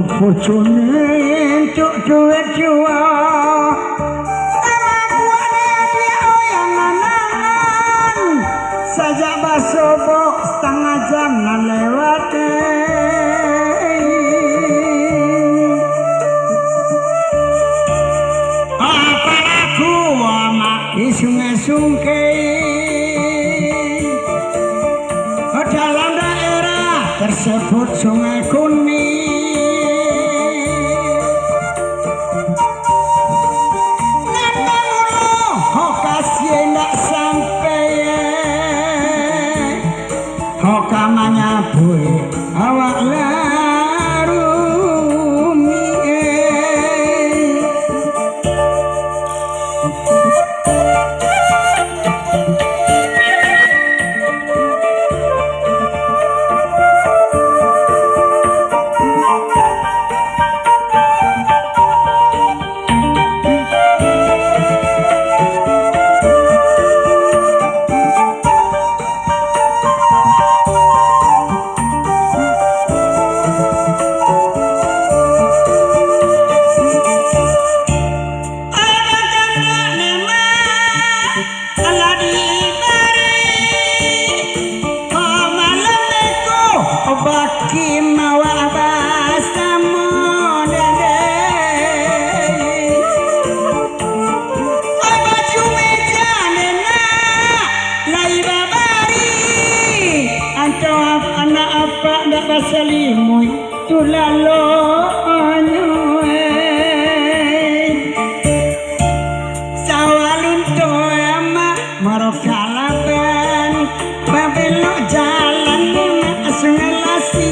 bojone entuk duit jua sajak basobo setengah jam nan lewat apa aku amak di sungai-sungai dalam daerah tersebut Sungai Kuning kamanya bui awak larumi Selimuy tulalo anyoe sawalun toyama marokalaban babelo jalan sungai lasi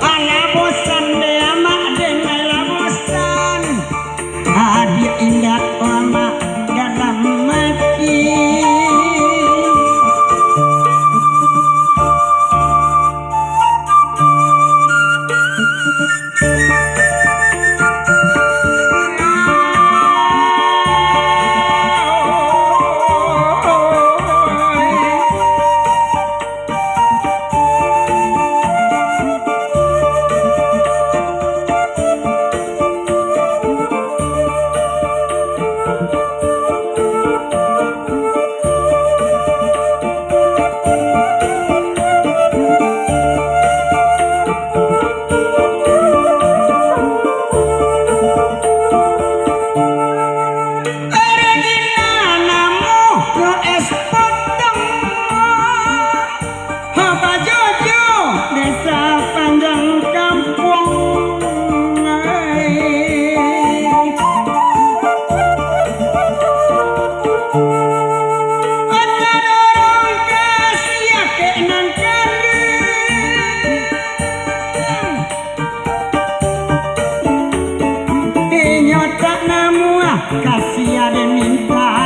ala bosan de ama dengan la bosan adia indah ama dalam mati kasih ada minta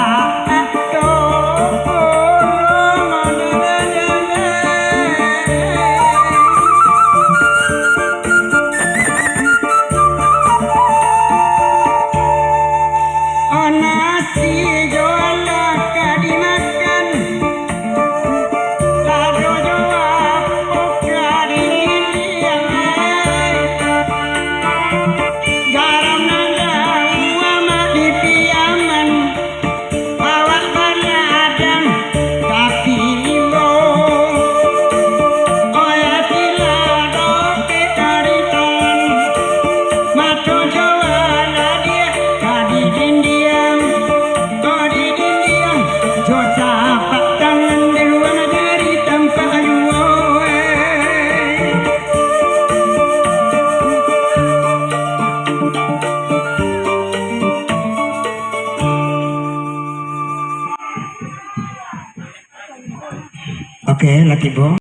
nasi jualan kadimakan lalu jawab kadidian garam nanda uama di piaman bawa banyak adang kaki limbo oya tila doke karitan mato jualan dia kadidin tapak tangan di luar negeri tanpa aduan. Oke, Laki Bo.